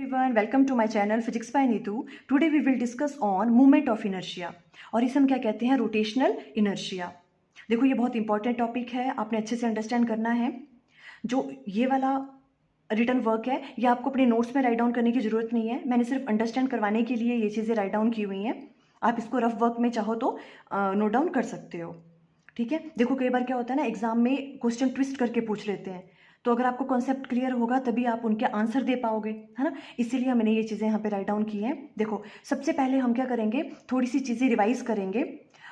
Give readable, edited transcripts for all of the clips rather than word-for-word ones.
everyone, welcome to my channel Physics by Neetu. Today we will discuss on movement of inertia और इसे हम क्या कहते हैं, रोटेशनल इनर्शिया। देखो ये बहुत इंपॉर्टेंट टॉपिक है, आपने अच्छे से अंडरस्टैंड करना है। जो ये वाला रिटर्न वर्क है ये आपको अपने नोट्स में राइट डाउन करने की ज़रूरत नहीं है, मैंने सिर्फ अंडरस्टैंड करवाने के लिए ये चीज़ें राइट डाउन की हुई हैं। आप इसको रफ वर्क में चाहो तो नोट डाउन कर सकते हो, ठीक है। देखो कई बार क्या होता है ना, एग्जाम में क्वेश्चन ट्विस्ट करके पूछ लेते हैं, तो अगर आपको कॉन्सेप्ट क्लियर होगा तभी आप उनके आंसर दे पाओगे, है ना। इसीलिए मैंने ये चीज़ें यहाँ पे राइट डाउन की हैं। देखो सबसे पहले हम क्या करेंगे, थोड़ी सी चीज़ें रिवाइज करेंगे।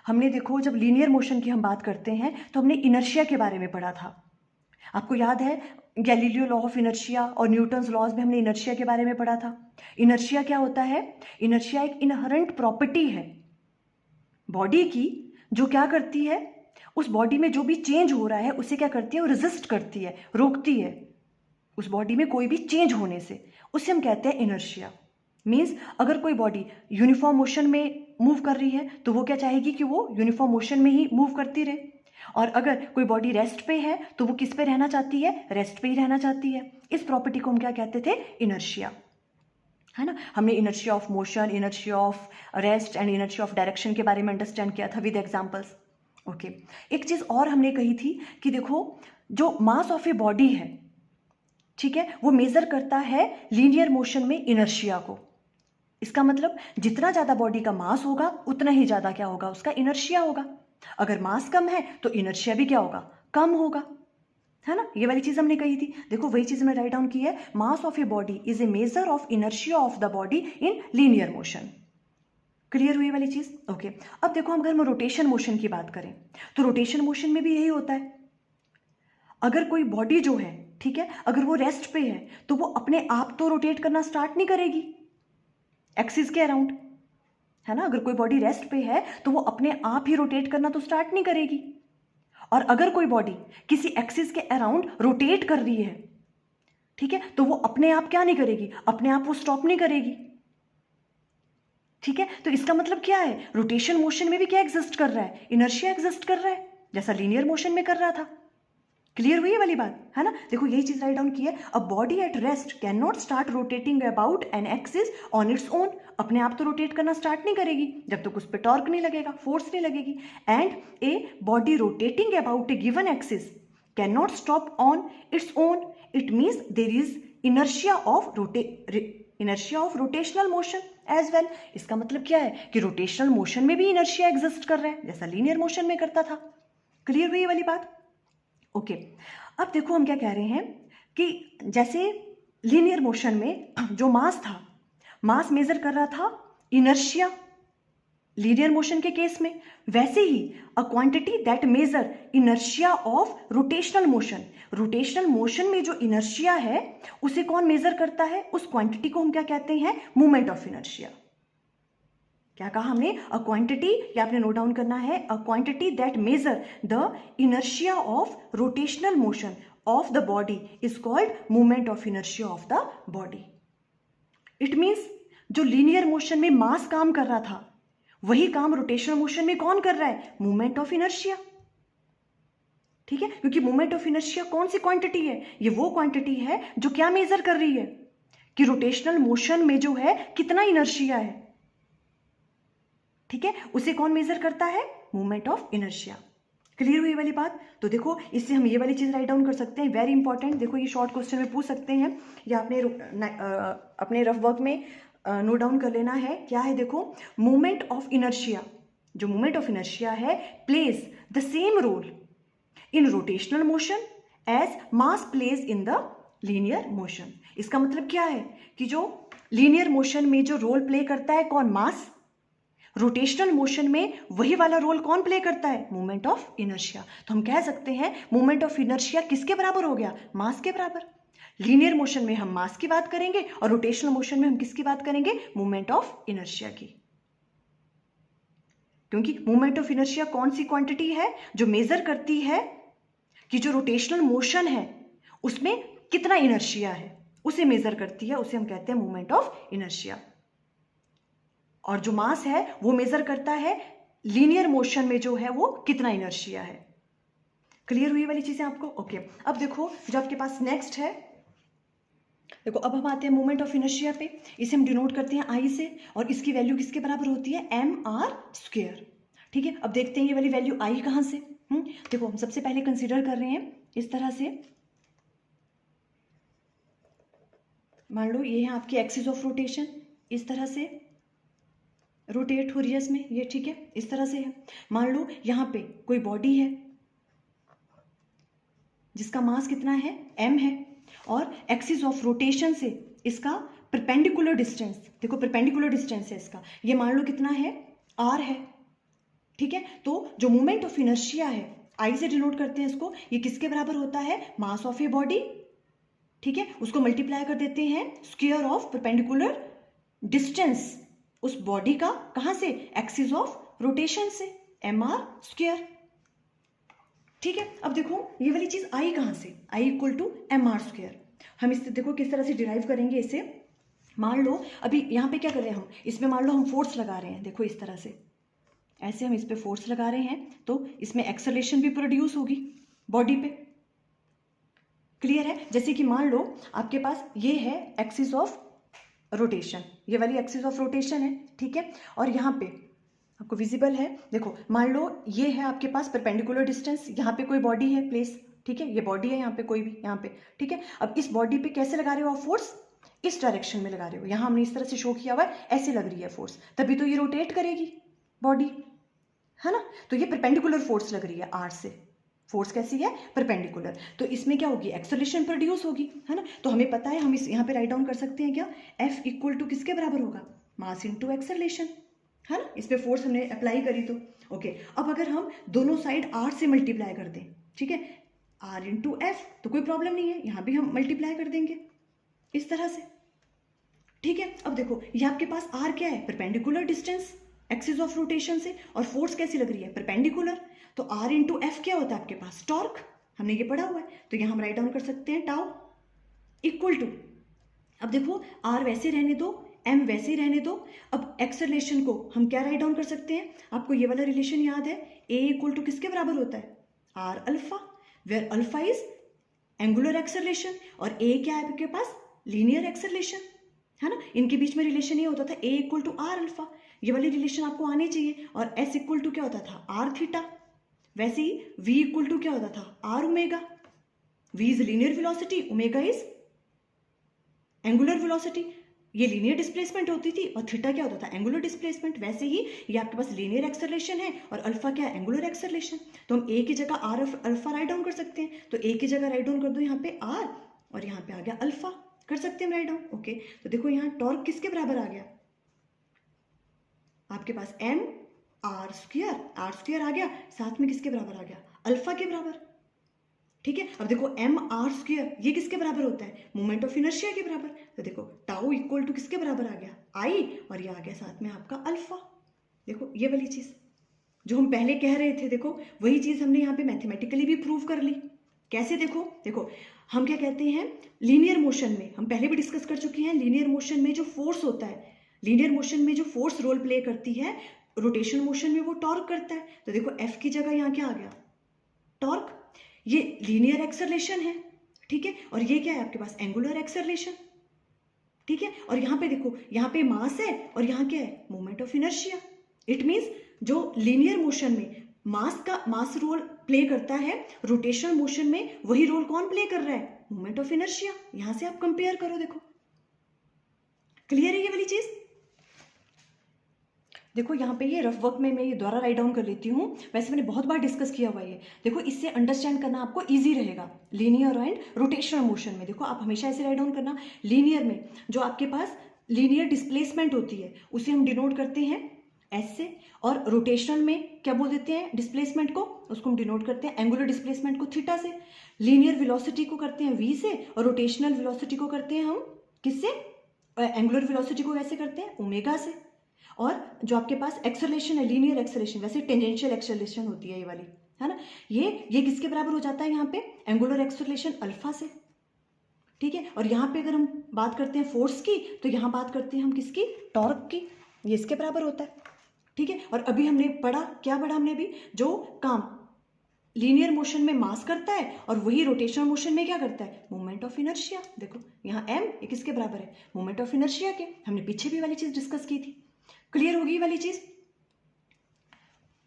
हमने देखो जब लीनियर मोशन की हम बात करते हैं तो हमने इनर्शिया के बारे में पढ़ा था। आपको याद है गैलीलियो लॉ ऑफ इनर्शिया और न्यूटन्स लॉज में हमने इनर्शिया के बारे में पढ़ा था। इनर्शिया क्या होता है? इनर्शिया एक इनहरेंट प्रॉपर्टी है बॉडी की, जो क्या करती है, उस बॉडी में जो भी चेंज हो रहा है उसे क्या करती है, वो रेजिस्ट करती है, रोकती है उस बॉडी में कोई भी चेंज होने से। उसे हम कहते हैं इनर्शिया। मीन्स अगर कोई बॉडी यूनिफॉर्म मोशन में मूव कर रही है तो वो क्या चाहेगी कि वो यूनिफॉर्म मोशन में ही मूव करती रहे, और अगर कोई बॉडी रेस्ट पे है तो वो किस पे रहना चाहती है, रेस्ट पे ही रहना चाहती है। इस प्रॉपर्टी को हम क्या कहते थे, इनर्शिया, है ना। हमने inertia of motion, inertia of rest and inertia of direction के बारे में अंडरस्टैंड किया था विद एग्जांपल्स। ओके, एक चीज़ और हमने कही थी कि देखो जो मास ऑफ ए बॉडी है, ठीक है, वो मेजर करता है लीनियर मोशन में इनर्शिया को। इसका मतलब जितना ज़्यादा बॉडी का मास होगा उतना ही ज़्यादा क्या होगा, उसका इनर्शिया होगा। अगर मास कम है तो इनर्शिया भी क्या होगा, कम होगा, है ना। ये वाली चीज़ हमने कही थी। देखो वही चीज़ हमने राइट डाउन की है, mass of a body is a measure of inertia of the body in linear motion. Clear हुई वाली चीज़? ओके। अब देखो हम अगर हम रोटेशन मोशन की बात करें तो रोटेशन मोशन में भी यही होता है। अगर कोई बॉडी जो है, ठीक है, अगर वो रेस्ट पे है तो वो अपने आप तो रोटेट करना स्टार्ट नहीं करेगी एक्सिस के अराउंड, है ना। अगर कोई बॉडी रेस्ट पे है तो वो अपने आप ही रोटेट करना तो स्टार्ट नहीं करेगी। और अगर कोई बॉडी किसी एक्सिस के अराउंड रोटेट कर रही है, ठीक है, तो वो अपने आप क्या नहीं करेगी, अपने आप वो स्टॉप नहीं करेगी, ठीक है। तो इसका मतलब क्या है, रोटेशन मोशन में भी क्या एग्जिस्ट कर रहा है, इनर्शिया एग्जिस्ट कर रहा है, जैसा लीनियर मोशन में कर रहा था। क्लियर हुई है वाली बात, है ना। देखो यही चीज राइट डाउन की है, a body at rest can not start rotating about an axis on its own. अपने आप तो रोटेट करना स्टार्ट नहीं करेगी जब तक उस पर टॉर्क नहीं लगेगा, फोर्स नहीं लगेगी। And a body rotating about a given axis can not stop on its own. It means there is inertia of rotational motion as well. इसका मतलब क्या है कि रोटेशनल मोशन में भी इनर्शिया एग्जिस्ट कर रहा है जैसा लीनियर मोशन में करता था। क्लियर हुई ये वाली बात? ओके। अब देखो हम क्या कह रहे हैं कि जैसे लीनियर मोशन में जो मास था, मास मेजर कर रहा था इनर्शिया लीनियर मोशन के केस में, वैसे ही a quantity that measure inertia of rotational motion, rotational motion में जो इनर्शिया है उसे कौन मेजर करता है, उस क्वांटिटी को हम क्या कहते हैं, मूवमेंट ऑफ इनर्शिया। क्या कहा हमने, अ क्वांटिटी, या आपने नोट डाउन करना है, अ quantity that measure the inertia of rotational motion of the body is called movement of inertia of the body. It means जो लीनियर मोशन में मास काम कर रहा था वही काम रोटेशनल मोशन में कौन कर रहा है, मूवमेंट ऑफ इनर्शिया, ठीक है। क्योंकि मूवमेंट ऑफ इनर्शिया कौन सी क्वांटिटी है, ये वो क्वांटिटी है जो क्या मेजर कर रही है कि रोटेशनल मोशन में जो है कितना इनर्शिया है, ठीक है, उसे कौन मेजर करता है, मूवमेंट ऑफ इनर्शिया। क्लियर हुई वाली बात? तो देखो इससे हम ये वाली चीज राइट डाउन कर सकते हैं, वेरी इंपॉर्टेंट। देखो ये शॉर्ट क्वेश्चन में पूछ सकते हैं या अपने रफ वर्क में नोट डाउन कर लेना है। क्या है देखो, मूवमेंट ऑफ इनर्शिया, जो मूवमेंट ऑफ इनर्शिया है plays the same role in rotational motion as mass plays in the linear motion. इसका मतलब क्या है कि जो लीनियर मोशन में जो रोल प्ले करता है कौन, मास, रोटेशनल मोशन में वही वाला रोल कौन प्ले करता है, मूवमेंट ऑफ इनर्शिया। तो हम कह सकते हैं मूवमेंट ऑफ इनर्शिया किसके बराबर हो गया, मास के बराबर। लीनियर मोशन में हम मास की बात करेंगे और रोटेशनल मोशन में हम किसकी बात करेंगे, मूवमेंट ऑफ इनर्शिया की। क्योंकि मूवमेंट ऑफ इनर्शिया कौन सी क्वांटिटी है जो मेजर करती है कि जो रोटेशनल मोशन है उसमें कितना इनर्शिया है, उसे मेजर करती है, उसे हम कहते हैं मूवमेंट ऑफ इनर्शिया। और जो मास है वो मेजर करता है लीनियर मोशन में जो है वो कितना इनर्शिया है। क्लियर हुई वाली चीजें आपको? ओके। अब देखो जो आपके पास नेक्स्ट है देखो अब हम आते हैं मोमेंट ऑफ इनर्शिया पे। इसे हम डिनोट करते हैं आई से, और इसकी वैल्यू किसके बराबर होती है, mr²। ठीक है, अब देखते हैं ये वाली वैल्यू आई कहाँ से। देखो हम सबसे पहले कंसीडर कर रहे हैं इस तरह से, मान लो ये है आपकी एक्सिस ऑफ रोटेशन, इस तरह से रोटेट हो रही है इसमें ये, ठीक है, इस तरह से है। मान लो यहाँ पे कोई बॉडी है जिसका मास कितना है, m है, और एक्सिस ऑफ रोटेशन से इसका परपेंडिकुलर डिस्टेंस, देखो परपेंडिकुलर डिस्टेंस है इसका, ये मान लो कितना है, r है। ठीक है, तो जो मोमेंट ऑफ इनर्शिया है, आई से डिनोट करते हैं इसको, ये किसके बराबर होता है, मास ऑफ ए बॉडी। ठीक है, उसको मल्टीप्लाई कर देते हैं स्क्वायर ऑफ परपेंडिकुलर डिस्टेंस उस बॉडी का, कहां से, एक्सिस ऑफ रोटेशन से, mr²। ठीक है, अब देखो ये वाली चीज आई कहां से, आई इक्वल टू mr²। हम इससे देखो किस तरह से डिराइव करेंगे इसे। मान लो अभी यहाँ पे क्या कर रहे हैं हम, इसमें मान लो हम फोर्स लगा रहे हैं, देखो इस तरह से, ऐसे हम इस पे फोर्स लगा रहे हैं, तो इसमें एक्सेलरेशन भी प्रोड्यूस होगी बॉडी पे। क्लियर है, जैसे कि मान लो आपके पास ये है एक्सिस ऑफ रोटेशन, ये वाली एक्सिस ऑफ रोटेशन है, ठीक है, और यहाँ पे आपको विजिबल है, देखो मान लो ये है आपके पास परपेंडिकुलर डिस्टेंस, यहाँ पे कोई बॉडी है प्लेस, ठीक है, ये बॉडी है यहाँ पे कोई भी, यहाँ पे, ठीक है। अब इस बॉडी पे कैसे लगा रहे हो आप फोर्स, इस डायरेक्शन में लगा रहे हो, यहाँ हमने इस तरह से शो किया हुआ है, ऐसे लग रही है फोर्स, तभी तो ये रोटेट करेगी बॉडी, है ना। तो ये परपेंडिकुलर फोर्स लग रही है आर से, फोर्स कैसी है, परपेंडिकुलर, तो इसमें क्या होगी, एक्सेलरेशन प्रोड्यूस होगी, है ना। तो हमें पता है, हम इस यहाँ पे राइट डाउन कर सकते हैं क्या, F इक्वल टू किसके बराबर होगा, मास इनटू एक्सेलरेशन, है ना। इस पे फोर्स हमने अप्लाई करी तो ओके। अब अगर हम दोनों साइड R से मल्टीप्लाई कर दें, ठीक है, R इंटू एफ, तो कोई प्रॉब्लम नहीं है, यहाँ भी हम मल्टीप्लाई कर देंगे इस तरह से, ठीक है। अब देखो ये आपके पास R क्या है, perpendicular distance axis of rotation से, और फोर्स कैसी लग रही है, परपेंडिकुलर, तो R इंटू एफ क्या होता है आपके पास, टॉर्क, हमने ये पढ़ा हुआ है, तो यहाँ हम राइट डाउन कर सकते हैं टाउ इक्वल टू, अब देखो R वैसे रहने दो, M वैसे ही रहने दो, अब एक्सेलरेशन को हम क्या राइट डाउन कर सकते हैं, आपको ये वाला रिलेशन याद है, A इक्वल टू किसके बराबर होता है, R alpha, where alpha is angular acceleration, और A क्या है आपके पास, लीनियर एक्सेलरेशन, है ना। इनके बीच में रिलेशन ये होता था A equal to r alpha, ये वाली रिलेशन आपको आनी चाहिए, और S इक्वल टू क्या होता था, आर थीटा, वैसे ही V इक्वल टू क्या होता था, r omega, V is linear velocity, omega is angular velocity, ये लीनियर डिस्प्लेसमेंट होती थी, और थीटा क्या होता था, एंगुलर डिस्प्लेसमेंट। वैसे ही ये आपके पास लीनियर एक्सेलरेशन है, और अल्फा क्या है, एंगुलर एक्सेलरेशन, तो हम A की जगह आर अल्फा राइट डाउन कर सकते हैं, तो A की जगह राइट डाउन कर दो यहाँ पे R, और यहाँ पे आ गया अल्फा, कर सकते हैं राइट डाउन, ओके। तो देखो यहाँ टॉर्क किसके बराबर आ गया, आपके पास r² आ गया, साथ में किसके बराबर आ गया, अल्फा के बराबर, ठीक है। अब देखो mr² ये किसके बराबर होता है, मोमेंट ऑफ इनर्शिया के बराबर, तो देखो टाउ इक्वल टू किसके बराबर आ गया, आई, और ये आ गया साथ में आपका अल्फा। देखो ये वाली चीज जो हम पहले कह रहे थे, देखो वही चीज हमने यहाँ पे मैथमेटिकली भी प्रूव कर ली। कैसे, देखो देखो हम क्या कहते हैं, लीनियर मोशन में, हम पहले भी डिस्कस कर चुके हैं, लीनियर मोशन में जो फोर्स होता है, लीनियर मोशन में जो फोर्स रोल प्ले करती है, रोटेशन मोशन में वो टॉर्क करता है, तो देखो F की जगह यहाँ क्या आ गया, टॉर्क, ये लीनियर एक्सेलरेशन है, ठीक है, और ये क्या है आपके पास, एंगुलर एक्सेलरेशन, ठीक है। और यहाँ पे देखो, यहाँ पे मास है, और यहाँ क्या है, moment of inertia. It means जो लीनियर मोशन में मास रोल प्ले करता है, रोटेशनल मोशन में वही रोल कौन प्ले कर रहा है, मोमेंट ऑफ इनर्शिया। यहां से आप कंपेयर करो, देखो क्लियर है ये वाली चीज। देखो यहाँ पे ये रफ वर्क में मैं ये द्वारा राइट डाउन कर लेती हूँ, वैसे मैंने बहुत बार डिस्कस किया हुआ है। देखो इससे अंडरस्टैंड करना आपको इजी रहेगा, लीनियर एंड रोटेशनल मोशन में। देखो आप हमेशा ऐसे राइट डाउन करना, लीनियर में जो आपके पास लीनियर डिस्प्लेसमेंट होती है उसे हम डिनोट करते हैं एस से, और रोटेशनल में क्या बोल देते हैं डिस्प्लेसमेंट को, उसको हम डिनोट करते हैं एंगुलर डिस्प्लेसमेंट को थीटा से, लीनियर वेलोसिटी को करते हैं वी से, और रोटेशनल वेलोसिटी को करते हैं हम किससे, एंगुलर वेलोसिटी को कैसे करते हैं, ओमेगा से। और जो आपके पास एक्सेलरेशन है, लीनियर एक्सेलरेशन, वैसे टेंजेंशियल एक्सेलरेशन होती है ये वाली, है ना, ये किसके बराबर हो जाता है यहाँ पे, एंगुलर एक्सेलरेशन अल्फा से, ठीक है। और यहाँ पे अगर हम बात करते हैं फोर्स की, तो यहाँ बात करते हैं हम किसकी, टॉर्क की, ये इसके बराबर होता है, ठीक है। और अभी हमने पढ़ा, क्या पढ़ा हमने अभी, जो काम लीनियर मोशन में मास करता है और वही रोटेशनल मोशन में क्या करता है, मोमेंट ऑफ इनर्शिया। देखो यहाँ m ये किसके बराबर है, मोमेंट ऑफ इनर्शिया के। हमने पीछे भी वाली चीज डिस्कस की थी। क्लियर होगी वाली चीज?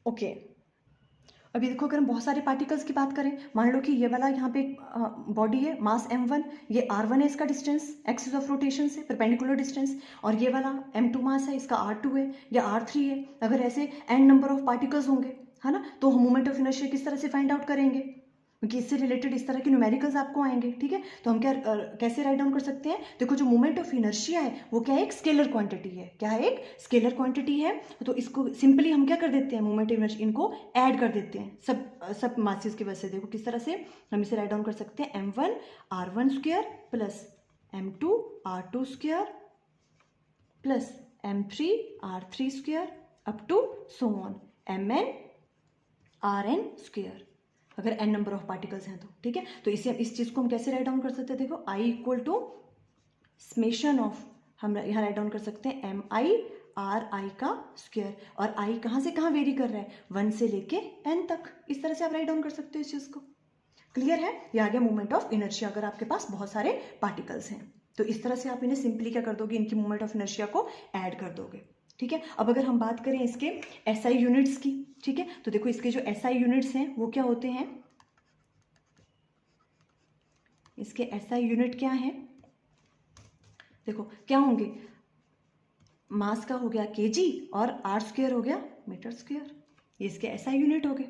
ओके अभी देखो अगर हम बहुत सारे पार्टिकल्स की बात करें, मान लो कि ये वाला यहाँ पे बॉडी है, मास m1, ये r1 है, इसका डिस्टेंस एक्सिस ऑफ रोटेशन से परपेंडिकुलर डिस्टेंस, और ये वाला m2 मास है, इसका r2 है या r3 है। अगर ऐसे n नंबर ऑफ पार्टिकल्स होंगे, है ना, तो हम मोमेंट ऑफ इनर्शिया किस तरह से फाइंड आउट करेंगे, क्योंकि इससे रिलेटेड इस तरह के न्यूमेरिकल्स आपको आएंगे। ठीक है, तो हम क्या कैसे राइट डाउन कर सकते हैं? देखो जो मोमेंट ऑफ इनर्शिया है वो क्या है, एक स्केलर क्वांटिटी है। क्या है? एक स्केलर क्वांटिटी है। तो इसको सिंपली हम क्या कर देते हैं, मोमेंट ऑफ इनर्शिया इनको ऐड कर देते हैं सब मासेस की वजह से। देखो किस तरह से हम इसे राइट डाउन कर सकते हैं, m1 r1 square plus m2 r2 square plus m3 r3 square up to so on mn rn square, अगर n नंबर ऑफ पार्टिकल्स हैं तो। ठीक है, तो इसे इस चीज को हम कैसे राइट डाउन कर सकते हैं? देखो I equal to summation of, हम यहाँ राइट डाउन कर सकते हैं mi ri का स्क्वायर, और I कहाँ से कहाँ वेरी कर रहा है, 1 से लेके n तक। इस तरह से आप राइट डाउन कर सकते हो इस चीज को। क्लियर है? ये आ गया मोमेंट ऑफ इनर्शिया अगर आपके पास बहुत सारे पार्टिकल्स हैं तो। इस तरह से आप इन्हें सिंपली क्या कर दोगे, इनकी मोमेंट ऑफ इनर्शिया को ऐड कर दोगे। ठीक है, अब अगर हम बात करें इसके SI यूनिट्स की, ठीक है, तो देखो इसके जो SI यूनिट्स हैं वो क्या होते हैं, इसके SI यूनिट क्या है, देखो क्या होंगे, मास का हो गया kg और r स्क्वायर हो गया मीटर स्क्वायर, ये इसके SI यूनिट हो गए,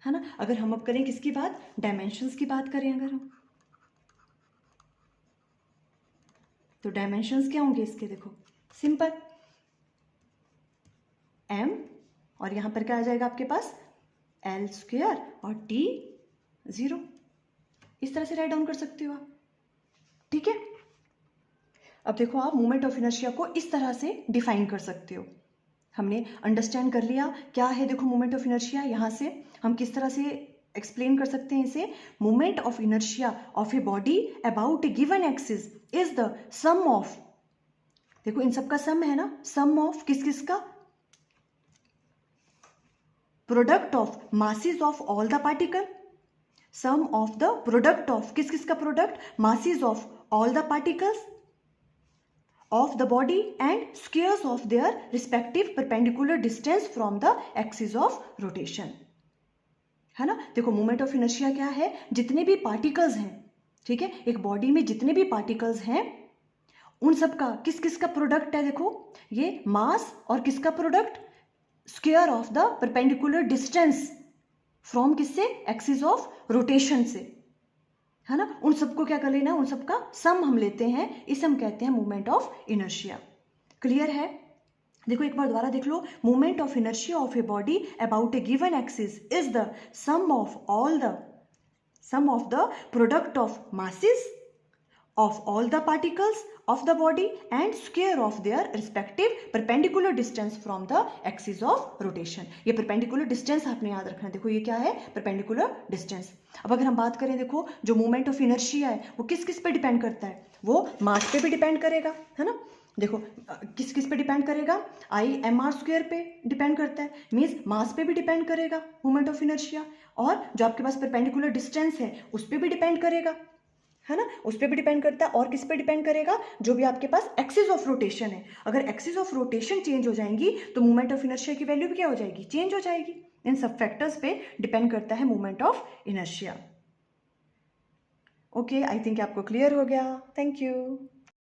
है ना। अगर हम अब करें किसकी बात, डायमेंशंस की बात करें अगर हम, तो डायमेंशंस क्या होंगे इसके, देखो सिंपल m और यहां पर क्या आ जाएगा आपके पास l स्क्वायर और t 0। इस तरह से राइट डाउन कर सकते हो आप। ठीक है, अब देखो आप मोमेंट ऑफ इनर्शिया को इस तरह से डिफाइन कर सकते हो। हमने अंडरस्टैंड कर लिया क्या है, देखो मोमेंट ऑफ इनर्शिया, यहां से हम किस तरह से एक्सप्लेन कर सकते हैं इसे, moment of inertia of a body about a given axis is the sum of, देखो इन सबका सम है ना, सम ऑफ किस किस का, product of masses of all the particle, sum of the product of किस किस का product, masses of all the particles of the body and squares of their respective perpendicular distance from the axis of rotation, है ना। देखो moment of inertia क्या है, जितने भी पार्टिकल्स हैं, ठीक है, एक बॉडी में जितने भी पार्टिकल्स हैं उन सब का किस किस का प्रोडक्ट है, देखो ये मास और किसका product, square of the perpendicular distance from किससे, एक्सिस ऑफ रोटेशन से, है ना। उन सबको क्या कर लेना, उन सबका सम हम लेते हैं, इसे हम कहते हैं मोमेंट ऑफ इनर्शिया। क्लियर है? देखो एक बार दोबारा देख लो, moment of inertia of a body about a given axis is the sum of the product of masses of all the particles of the body and square of their respective perpendicular distance from the axis of rotation। ये perpendicular distance आपने याद रखना है। देखो ये क्या है, perpendicular distance। अब अगर हम बात करें, देखो जो मोमेंट ऑफ इनर्शिया है वो किस किस पे डिपेंड करता है, वो मास पे भी डिपेंड करेगा, है ना। देखो किस किस पे डिपेंड करेगा, I mr² पे डिपेंड करता है, मीन्स मास पे भी डिपेंड करेगा मोमेंट ऑफ इनर्शिया, और जो आपके पास परपेंडिकुलर डिस्टेंस है उस पर भी डिपेंड करेगा, है ना, उस पर भी डिपेंड करता है। और किस पे डिपेंड करेगा, जो भी आपके पास एक्सिस ऑफ रोटेशन है, अगर एक्सिस ऑफ रोटेशन चेंज हो जाएंगी तो मोमेंट ऑफ इनर्शिया की वैल्यू भी क्या हो जाएगी, चेंज हो जाएगी। इन सब फैक्टर्स पे डिपेंड करता है moment of inertia. Okay, I think आपको क्लियर हो गया। Thank you.